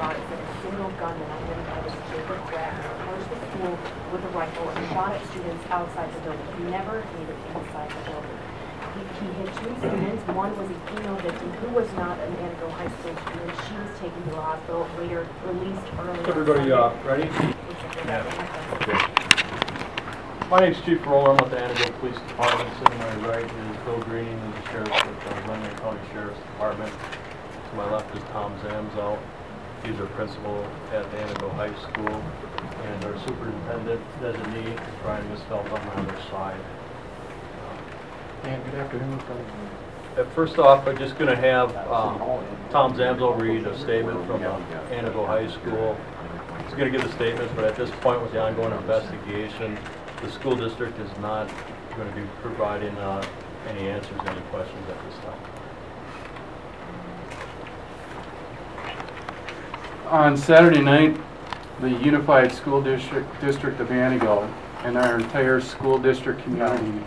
shot. It said a single gunman identified as Jacob Wagner approached the school with a rifle and shot at students outside the building. He never made it inside the building. He hit 2 students. One was a female victim who was not an Antigo High School student. She was taken to the hospital, later released early. Everybody ready? Yeah. Okay. My name's Chief Roller. I'm with the Antigo Police Department. Sitting to my right is Bill Green, who's the sheriff with the London County Sheriff's Department. To my left is Tom Zamzow. He's our principal at the Antigo High School. And our superintendent designee is Brian Misfeld on my other side. And good afternoon. First off, I'm just going to have Tom Zamzow read a statement from Antigo High School. He's going to give the statement, but at this point with the ongoing investigation, the school district is not going to be providing any answers to any questions at this time. On Saturday night, the Unified School District of Antigo and our entire school district community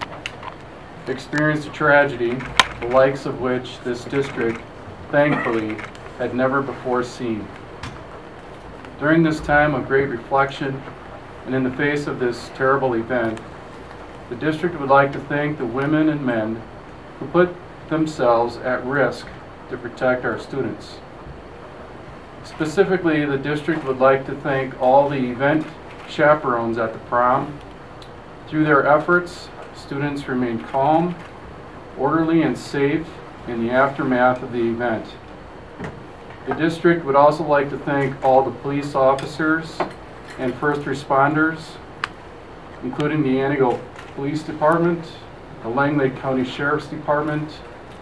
experienced a tragedy, the likes of which this district, thankfully, had never before seen. During this time of great reflection, and in the face of this terrible event, the district would like to thank the women and men who put themselves at risk to protect our students. Specifically, the district would like to thank all the event chaperones at the prom. Through their efforts, students remained calm, orderly, and safe in the aftermath of the event. The district would also like to thank all the police officers and first responders, including the Antigo Police Department, the Langley County Sheriff's Department,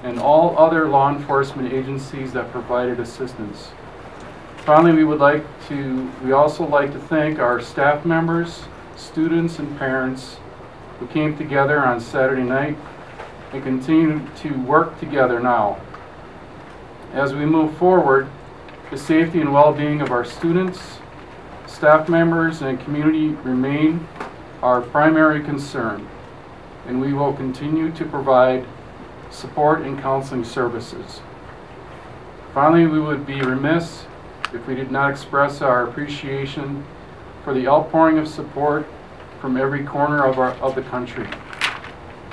and all other law enforcement agencies that provided assistance. Finally, we also like to thank our staff members, students, and parents who came together on Saturday night and continue to work together now. As we move forward, the safety and well-being of our students, staff members, and community remain our primary concern, and we will continue to provide support and counseling services. Finally, we would be remiss if we did not express our appreciation for the outpouring of support from every corner of the country.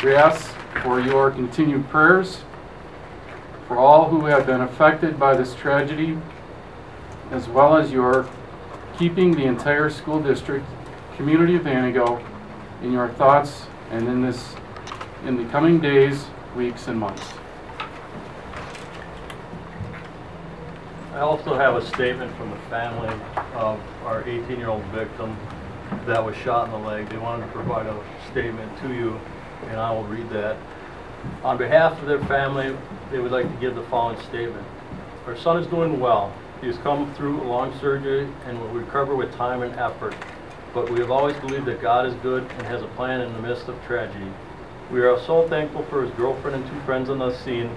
We ask for your continued prayers for all who have been affected by this tragedy, as well as your keeping the entire school district, community of Antigo, in your thoughts and in the coming days, weeks, and months. I also have a statement from the family of our 18-year-old victim that was shot in the leg. They wanted to provide a statement to you, and I will read that. On behalf of their family, they would like to give the following statement. Our son is doing well. He has come through a long surgery and will recover with time and effort. But we have always believed that God is good and has a plan in the midst of tragedy. We are so thankful for his girlfriend and 2 friends on the scene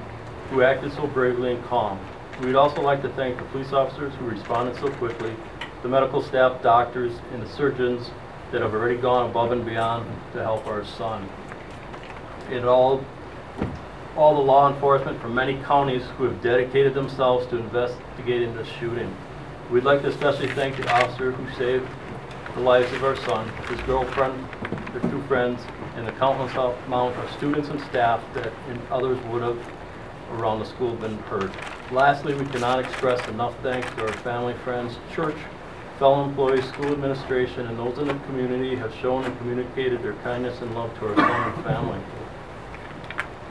who acted so bravely and calm. We would also like to thank the police officers who responded so quickly, the medical staff, doctors, and the surgeons that have already gone above and beyond to help our son. And all the law enforcement from many counties who have dedicated themselves to investigating this shooting. We'd like to especially thank the officer who saved the lives of our son, his girlfriend, their 2 friends, and the countless amount of students and staff that others would have around the school been hurt. Lastly, we cannot express enough thanks to our family, friends, church, fellow employees, school administration, and those in the community have shown and communicated their kindness and love to our son and family.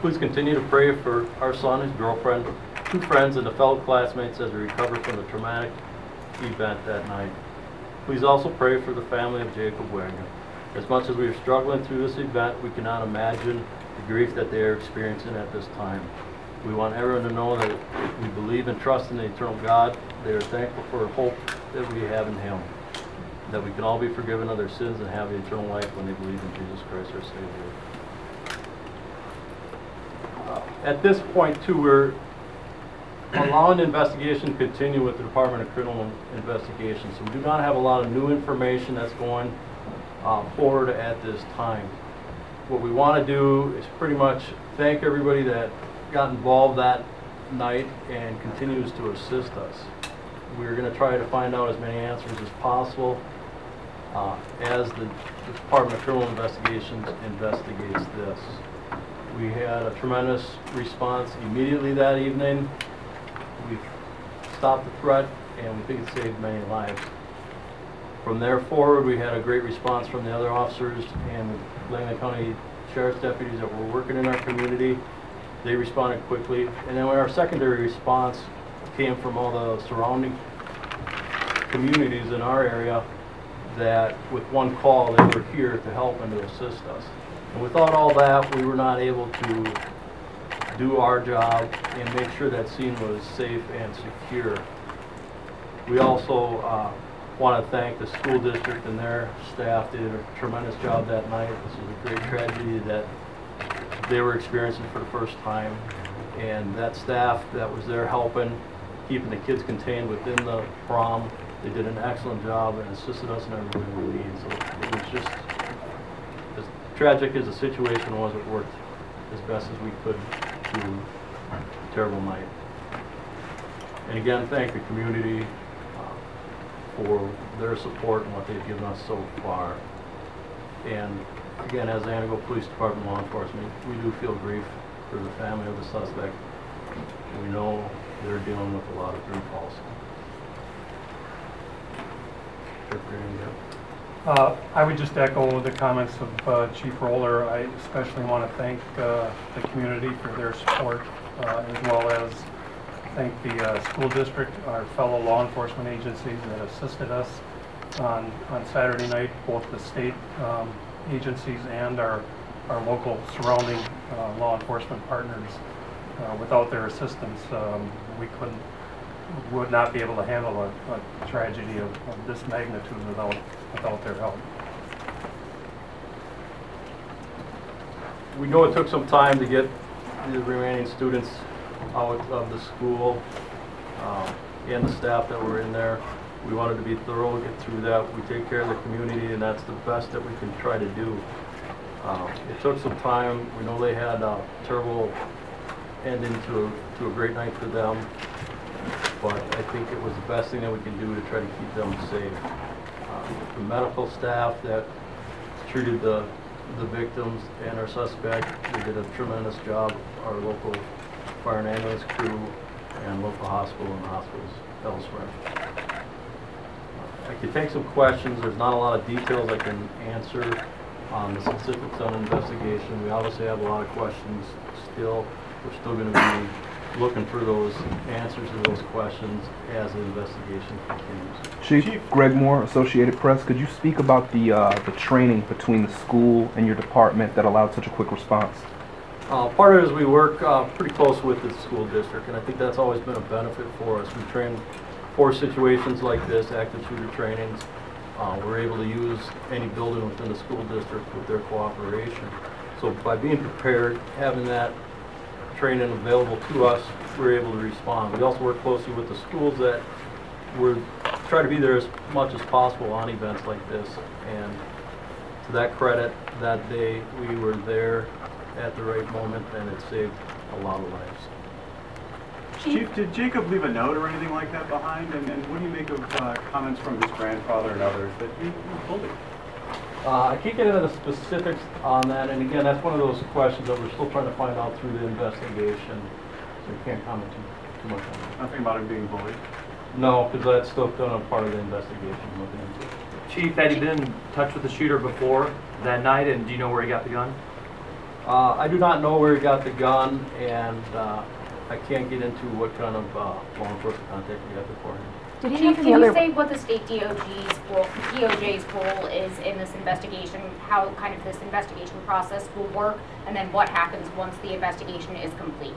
Please continue to pray for our son, his girlfriend, 2 friends, and the fellow classmates as we recover from the traumatic event that night. Please also pray for the family of Jacob Wagner. As much as we are struggling through this event, we cannot imagine the grief that they are experiencing at this time. We want everyone to know that we believe and trust in the eternal God. They are thankful for the hope that we have in him, that we can all be forgiven of their sins and have the eternal life when they believe in Jesus Christ our Savior. At this point, too, we're allowing the investigation to continue with the Department of Criminal Investigation. So we do not have a lot of new information that's going forward at this time. What we want to do is pretty much thank everybody that got involved that night and continues to assist us. We're going to try to find out as many answers as possible as the Department of Criminal Investigations investigates this. We had a tremendous response immediately that evening. We stopped the threat, and we think it saved many lives. From there forward, we had a great response from the other officers and Langland County Sheriff's deputies that were working in our community. They responded quickly. And then our secondary response came from all the surrounding communities in our area that with one call, they were here to help and to assist us. And without all that, we were not able to do our job and make sure that scene was safe and secure. We also want to thank the school district and their staff. They did a tremendous job that night. This was a great tragedy that they were experiencing for the first time. And that staff that was there helping, keeping the kids contained within the prom, they did an excellent job and assisted us in everything we need. So it was just, as tragic as the situation was, it worked as best as we could through a terrible night. And again, thank the community for their support and what they've given us so far. And again, as the Antigo Police Department law enforcement, we do feel grief for the family of the suspect. We know they're dealing with a lot of grief also. I would just echo the comments of Chief Roller. I especially want to thank the community for their support, as well as thank the school district, our fellow law enforcement agencies that assisted us on Saturday night, both the state agencies and our local surrounding law enforcement partners. Without their assistance, we would not be able to handle a tragedy of this magnitude without their help. We know it took some time to get the remaining students out of the school and the staff that were in there. We wanted to be thorough, get through that. We take care of the community, and that's the best that we can try to do. It took some time. We know they had a terrible ending to a great night for them, but I think it was the best thing that we can do to try to keep them safe. The medical staff that treated the victims and our suspect, they did a tremendous job. Our local fire and ambulance crew and local hospital and hospitals elsewhere. I could take some questions. There's not a lot of details I can answer on the specifics on investigation. We obviously have a lot of questions still. We're still going to be looking for those answers to those questions as the investigation continues. Chief Greg Moore, Associated Press, could you speak about the training between the school and your department that allowed such a quick response? Part of it is we work pretty close with the school district, and I think that's always been a benefit for us. We train for situations like this, active shooter trainings. We're able to use any building within the school district with their cooperation. So by being prepared, having that training available to us, we're able to respond. We also work closely with the schools that try to be there as much as possible on events like this. And to that credit, that day we were there at the right moment, and it saved a lot of lives. Chief, did Jacob leave a note or anything like that behind? And what do you make of comments from his grandfather and others that he pulled it? I can't get into the specifics on that, and again, that's one of those questions that we're still trying to find out through the investigation, so we can't comment too much on that. Nothing about him being bullied? No, because that's still done a part of the investigation. Looking into it. Chief, had he been in touch with the shooter before that night, and do you know where he got the gun? I do not know where he got the gun, and I can't get into what kind of law enforcement contact we got beforehand. Chief, can you say what the state DOJ's role is in this investigation, how kind of this investigation process will work, and then what happens once the investigation is complete?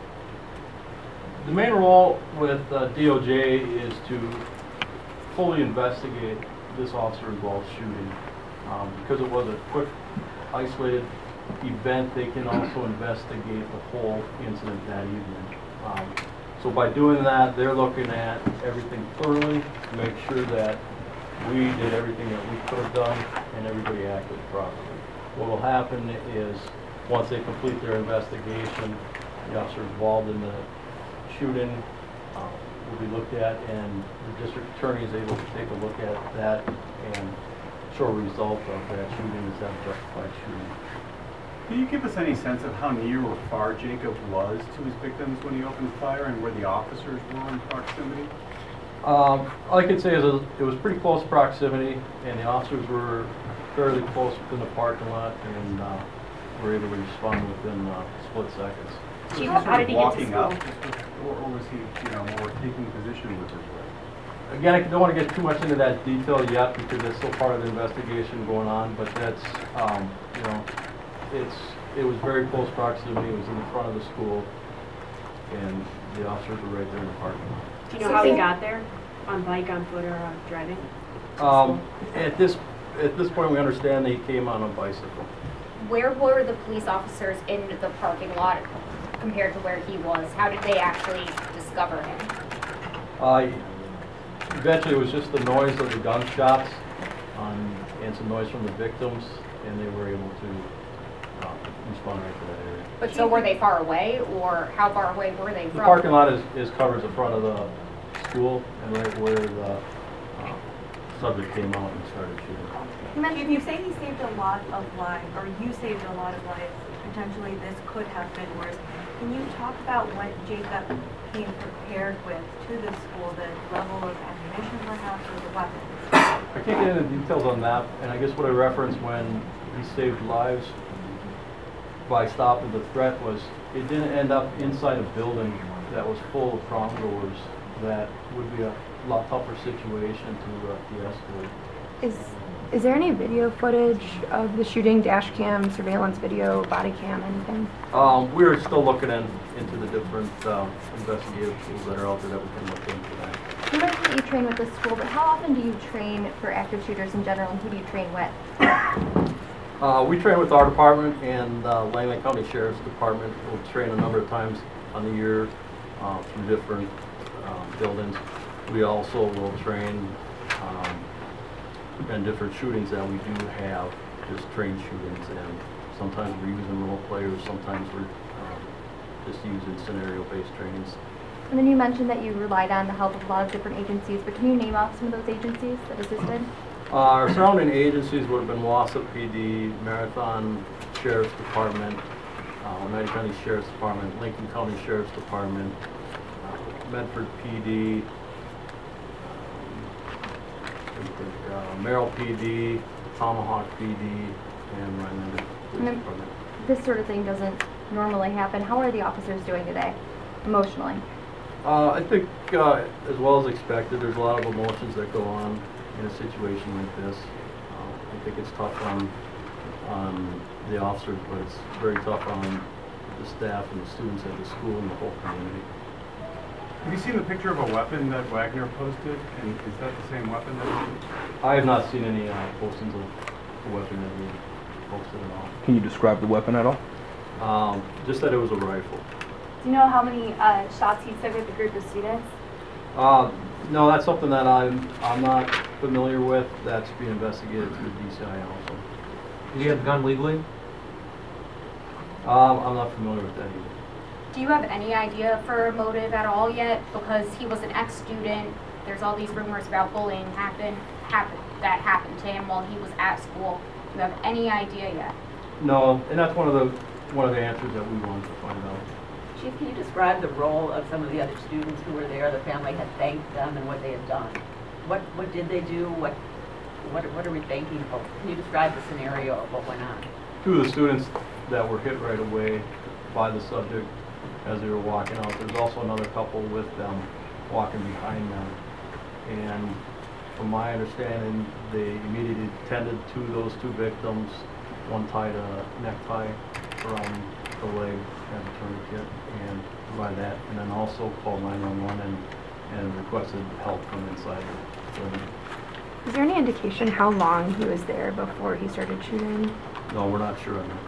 The main role with DOJ is to fully investigate this officer-involved shooting. Because it was a quick, isolated event, they can also investigate the whole incident that evening. So by doing that, they're looking at everything thoroughly to make sure that we did everything that we could have done and everybody acted properly. What will happen is, once they complete their investigation, the officer involved in the shooting will be looked at, and the district attorney is able to take a look at that and show a result of that shooting as that justified shooting. Can you give us any sense of how near or far Jacob was to his victims when he opened fire and where the officers were in proximity? All I can say is it was pretty close proximity, and the officers were fairly close within the parking lot, and were able to respond within split seconds. Chief, Was he how did he get to walking school? up, or was he, more taking position with his leg? Again, I don't want to get too much into that detail yet because it's still part of the investigation going on, but that's, it was very close proximity. It was in the front of the school, and the officers were right there in the parking lot. Do you know how he got there? On bike, on foot, or on driving? At this point, we understand that he came on a bicycle. Where were the police officers in the parking lot compared to where he was? How did they actually discover him? Eventually, it was just the noise of the gunshots and some noise from the victims, and they were able to respond right to that area. But so were they far away, or how far away were they from? The parking lot covers the front of the school, and right where the subject came out and started shooting. If you say he saved a lot of lives, or you saved a lot of lives, potentially this could have been worse. Can you talk about what Jacob came prepared with to the school, the level of ammunition perhaps, or the weapons? I can't get into details on that, and I guess what I referenced when he saved lives by stopping the threat was it didn't end up inside a building that was full of prom goers. That would be a lot tougher situation to de-escalate. Is there any video footage of the shooting, dash cam, surveillance video, body cam, anything? We're still looking into the different investigative tools that are out there that we can look into that. You mentioned that you train with this school, but how often do you train for active shooters in general, and who do you train with? We train with our department and Langley County Sheriff's Department. We'll train a number of times on the year through different buildings. We also will train in different shootings that we do have, just train shootings, and sometimes we're using role players, sometimes we're just using scenario-based trainings. And then you mentioned that you relied on the help of a lot of different agencies, but can you name off some of those agencies that assisted? Our surrounding agencies would have been Wausau PD, Marathon Sheriff's Department, United County Sheriff's Department, Lincoln County Sheriff's Department, Medford PD, Merrill PD, Tomahawk PD, and Rhineland Police Department. This sort of thing doesn't normally happen. How are the officers doing today, emotionally? I think as well as expected, there's a lot of emotions that go on in a situation like this. I think it's tough on the officers, but it's very tough on the staff and the students at the school and the whole community. Have you seen the picture of a weapon that Wagner posted? And is that the same weapon that I have not seen any postings of the weapon that we posted at all. Can you describe the weapon at all? Just that it was a rifle. Do you know how many shots he took with a group of students? No, that's something that I'm not familiar with. That's being investigated through DCI also. Did he have the gun legally? I'm not familiar with that either. Do you have any idea for a motive at all yet? Because he was an ex-student. There's all these rumors about bullying that happened to him while he was at school. Do you have any idea yet? No, and that's one of the answers that we wanted to find out. Chief, can you describe the role of some of the other students who were there? The family had thanked them and what they had done. What did they do? What are we thanking for? Can you describe the scenario of what went on? Two of the students that were hit right away by the subject as they were walking out. There's also another couple with them walking behind them. And from my understanding, they immediately tended to those two victims. One tied a necktie around the leg as a tourniquet and by that, and then also called 911 and requested help from inside the building. Is there any indication how long he was there before he started shooting? No, we're not sure on that.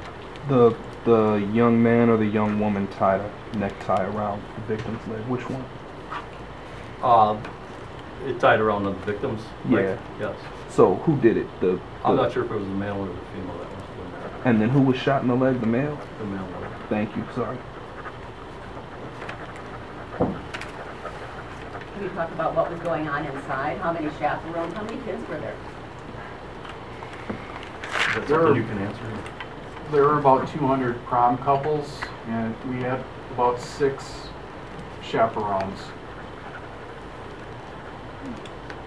The young man or the young woman tied a necktie around the victim's leg. Which one? It tied around the victim's leg? Yeah. Yes. So who did it? I'm not sure if it was the male or the female that was doing that. And then who was shot in the leg? The male? The male was. Thank you. Sorry. Can you talk about what was going on inside? How many chaperones? How many kids were there? Is that something you can answer? There were about 200 prom couples, and we had about 6 chaperones.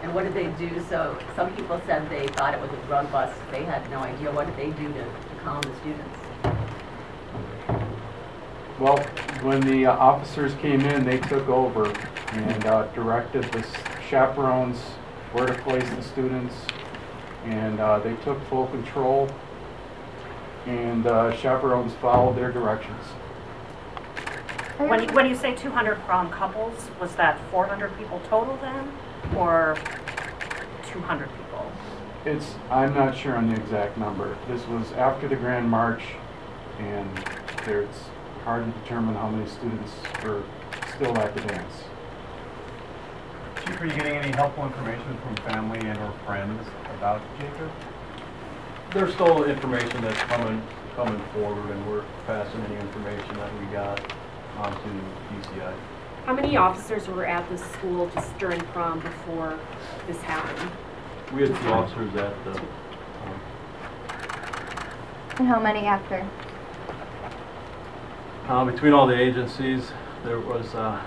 And what did they do? So some people said they thought it was a drug bust. They had no idea. What did they do to calm the students? Well, when the officers came in, they took over and directed the chaperones where to place the students, and they took full control, and chaperones followed their directions. When you say 200 prom couples, was that 400 people total then, or 200 people? I'm not sure on the exact number. This was after the Grand March, and it's hard to determine how many students were still at the dance. Chief, are you getting any helpful information from family and or friends about Jacob? There's still information that's coming forward, and we're passing any information that we got on to DCI. How many officers were at the school just during prom before this happened? We had 2 officers at the, And how many after? between all the agencies, there was, I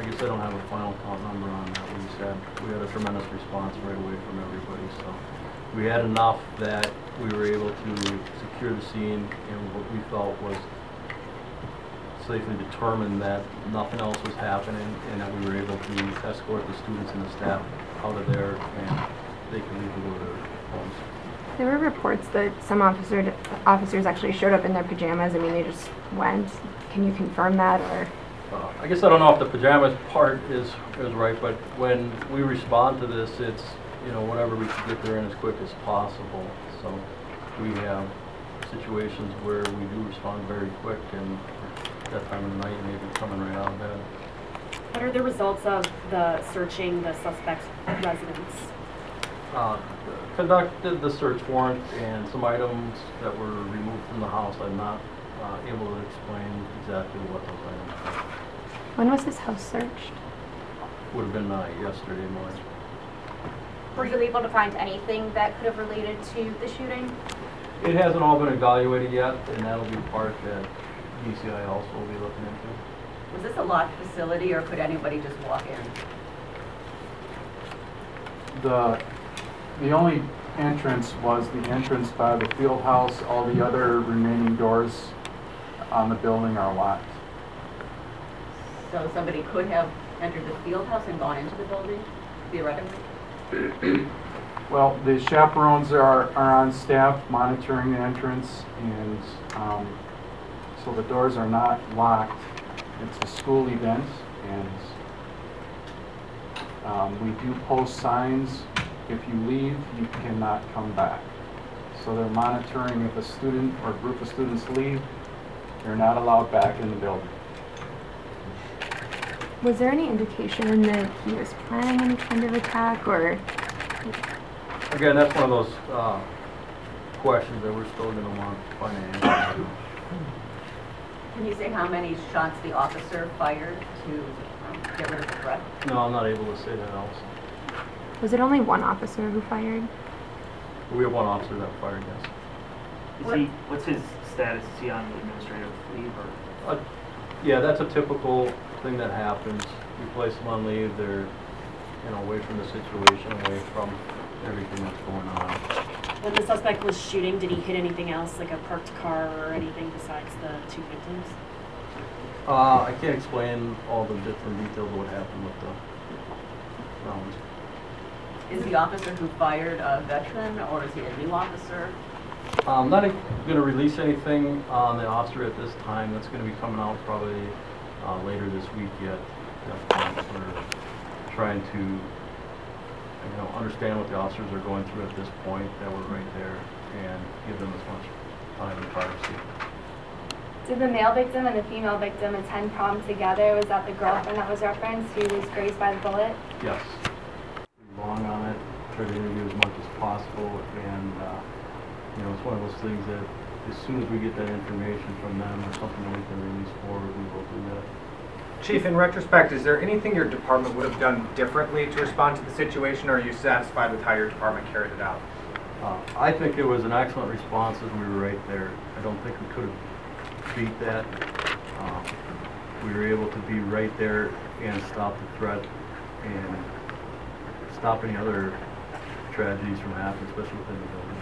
guess I don't have a final count number on that. We had a tremendous response right away from everybody, so we had enough that we were able to secure the scene and what we felt was safely determined that nothing else was happening and that we were able to escort the students and the staff out of there and they could leave to go to their homes. There were reports that some officers actually showed up in their pajamas. I mean, they just went. Can you confirm that, or? I guess I don't know if the pajamas part is right, but when we respond to this, it's, you know, whatever we can get there in as quick as possible. So we have situations where we do respond very quick, and that time of the night, maybe coming right out of bed. What are the results of the searching the suspect's residence? Conducted the search warrant, and some items that were removed from the house. I'm not able to explain exactly what those items are. When was this house searched? Would have been yesterday morning. Were you able to find anything that could have related to the shooting? It hasn't all been evaluated yet, and that'll be part that DCI also will be looking into. Was this a locked facility, or could anybody just walk in? The only entrance was the entrance by the field house. All the other remaining doors on the building are locked. So somebody could have entered the field house and gone into the building, theoretically? Well, the chaperones are on staff monitoring the entrance, and so the doors are not locked. It's a school event, and we do post signs. If you leave, you cannot come back. So they're monitoring if a student or a group of students leave, they're not allowed back in the building. Was there any indication that he was planning any kind of attack, or? Again, that's one of those questions that we're still going to want to find an answer to. Can you say how many shots the officer fired to get rid of the threat? No, I'm not able to say that also. Was it only one officer who fired? We have one officer that fired, yes. What's his status? Is he on administrative leave or? Yeah, that's a typical thing that happens. We place them on leave. They're, away from the situation, away from everything that's going on. When the suspect was shooting, did he hit anything else, like a parked car or anything besides the 2 victims? I can't explain all the different details of what happened with the rounds. Is the officer who fired a veteran, or is he a new officer? I'm not going to release anything on the officer at this time. That's going to be coming out probably later this week yet. We're trying to understand what the officers are going through at this point, that we're right there, and give them as much time and privacy. Did the male victim and the female victim attend prom together? Was that the girlfriend that was referenced who was grazed by the bullet? Yes. Long on it, try to interview as much as possible, and it's one of those things that as soon as we get that information from them or something that we can release forward, we will do that. Chief, in retrospect, is there anything your department would have done differently to respond to the situation, or are you satisfied with how your department carried it out? I think it was an excellent response as we were right there. I don't think we could have beat that. We were able to be right there and stop the threat and stop any other tragedies from happening, especially within the building.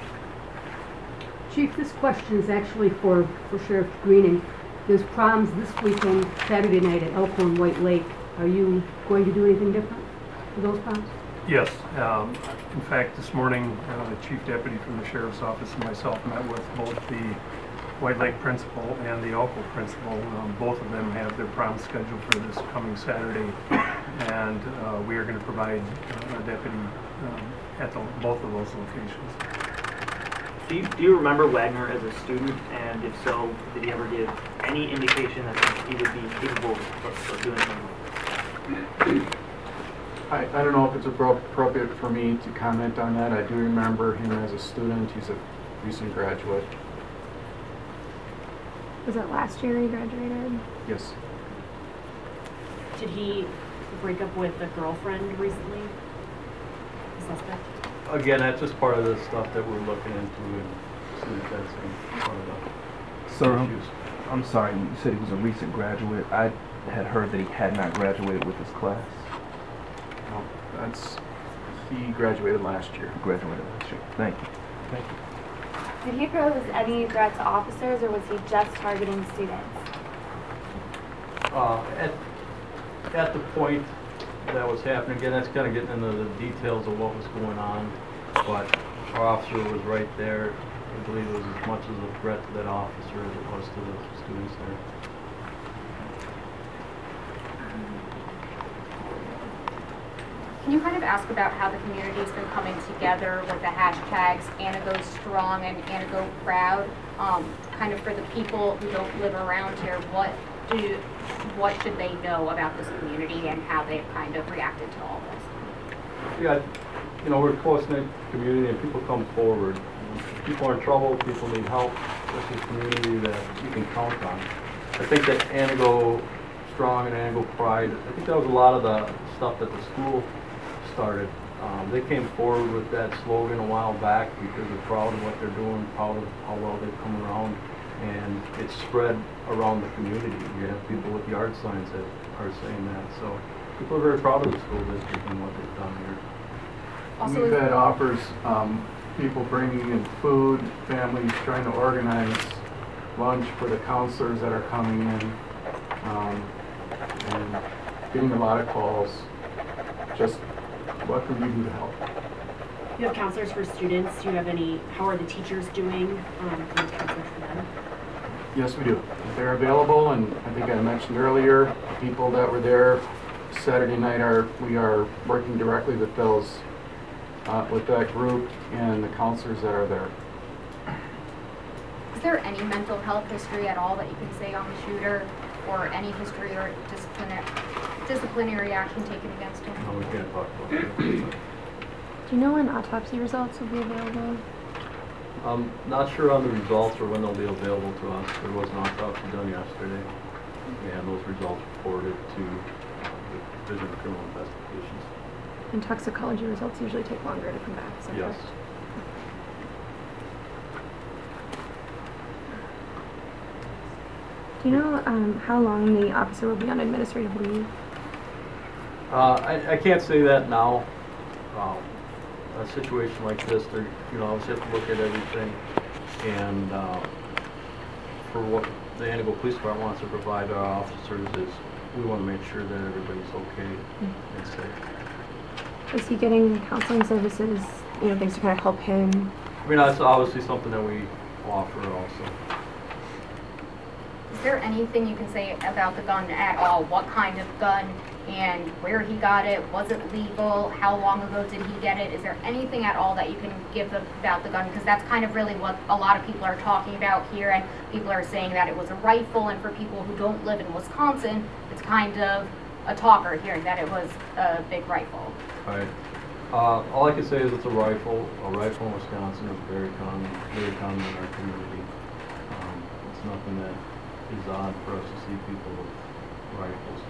Chief, this question is actually for Sheriff Greening. There's proms this weekend, Saturday night at Elkhorn White Lake. Are you going to do anything different for those proms? Yes. In fact, this morning, the chief deputy from the sheriff's office and myself met with both the White Lake principal and the Elko principal. Both of them have their prom scheduled for this coming Saturday, and we are going to provide a deputy at both of those locations. Do you remember Wagner as a student, and if so, did he ever give any indication that he would be capable of doing something? I don't know if it's appropriate for me to comment on that. I do remember him as a student. He's a recent graduate. Was it last year he graduated? Yes. Did he break up with a girlfriend recently? The suspect? Again, that's just part of the stuff that we're looking into and see if that's in part of the Sir, issues. I'm sorry, you said he was a recent graduate. I had heard that he had not graduated with his class. No, he graduated last year. He graduated last year. Thank you. Thank you. Did he pose any threat to officers, or was he just targeting students? At the point that was happening, again, that's kind of getting into the details of what was going on, but our officer was right there. I believe it was as much as a threat to that officer as it was to the students there. Can you kind of ask about how the community's been coming together with the hashtags Antigo Strong and Antigo Proud? Kind of for the people who don't live around here, what should they know about this community and how they've kind of reacted to all this? Yeah, you know, we're a close-knit community and people come forward. If people are in trouble, people need help. This is a community that you can count on. I think that Antigo Strong and Antigo Pride, I think that was a lot of the stuff that the school started. They came forward with that slogan a while back because they're proud of what they're doing, proud of how well they've come around, and it's spread around the community. You have people with yard signs that are saying that, so people are very proud of the school district and what they've done here. Also, We've had offers, people bringing in food, families trying to organize lunch for the counselors that are coming in, and getting a lot of calls. Just what can we do to help? You have counselors for students. Do you have any, how are the teachers doing? Do you have counselors for them? Yes, we do. They're available, and I think I mentioned earlier, people that were there Saturday night we are working directly with those, with that group and the counselors that are there. Is there any mental health history at all that you can say on the shooter, or any history or disciplinary action taken against him? No, we can't talk about that. Do you know when autopsy results will be available? I'm not sure on the results or when they'll be available to us. There was an autopsy done yesterday, and those results reported to the Division of Criminal Investigations. And toxicology results usually take longer to come back, is that Yes. correct? Do you know how long the officer will be on administrative leave? I can't say that now. A situation like this, you obviously have to look at everything, and for what the Antigo Police Department wants to provide our officers is we want to make sure that everybody's okay and safe. Is he getting counseling services, things to kind of help him? I mean, that's obviously something that we offer also. Is there anything you can say about the gun at all? What kind of gun and where he got it? Was it legal? How long ago did he get it? Is there anything at all that you can give about the gun? Because that's kind of really what a lot of people are talking about here, and people are saying that it was a rifle, and for people who don't live in Wisconsin, it's kind of a talker hearing that it was a big rifle. Right. All I can say is it's a rifle. A rifle in Wisconsin is very common in our community. It's nothing that is odd for us to see people with rifles.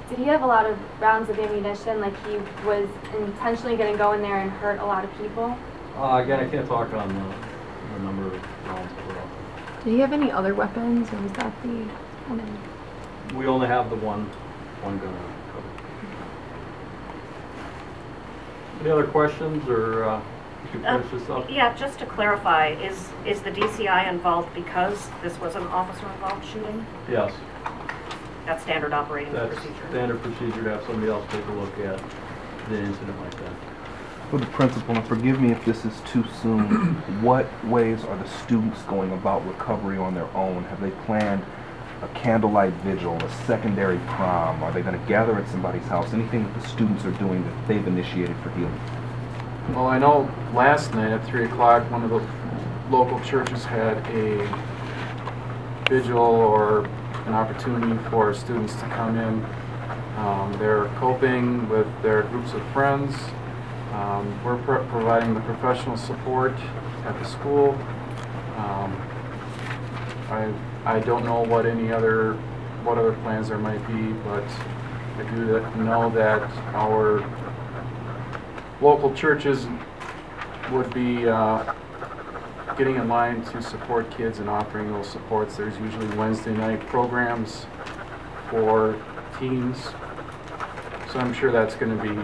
Did he have a lot of rounds of ammunition? Like he was intentionally going to go in there and hurt a lot of people? Again, I can't talk on the number of rounds put off. Did he have any other weapons, or was that the only? We only have the one gun. Any other questions, or you can finish this up? Yeah, just to clarify, is the DCI involved because this was an officer-involved shooting? Yes. That's standard operating That's procedure? standard procedure to have somebody else take a look at the incident like that. For the principal, and forgive me if this is too soon, what ways are the students going about recovery on their own? Have they planned a candlelight vigil, a secondary prom? Are they going to gather at somebody's house? Anything that the students are doing that they've initiated for healing? Well, I know last night at 3 o'clock, one of the local churches had a vigil or an opportunity for students to come in. They're coping with their groups of friends. We're providing the professional support at the school. I don't know what other plans there might be, but I do know that our local churches would be getting in line to support kids and offering those supports. There's usually Wednesday night programs for teens, so I'm sure that's going to be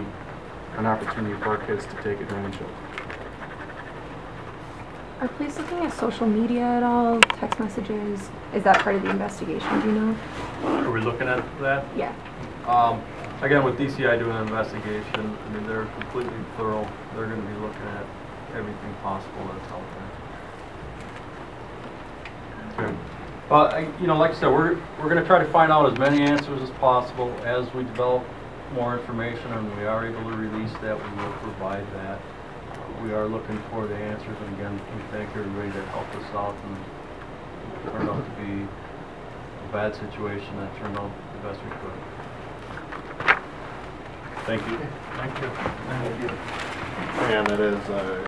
an opportunity for our kids to take advantage of. Are police looking at social media at all? Text messages? Is that part of the investigation? Do you know? Are we looking at that? Yeah. Again, with DCI doing an investigation, I mean, they're completely thorough. They're going to be looking at everything possible that's out there. Okay. You know, like I said, we're going to try to find out as many answers as possible. As we develop more information and we are able to release that, we will provide that. We are looking for the answers, and again, we thank everybody that helped us out, and it turned out to be a bad situation that turned out the best we could. Thank you. Thank you. And it is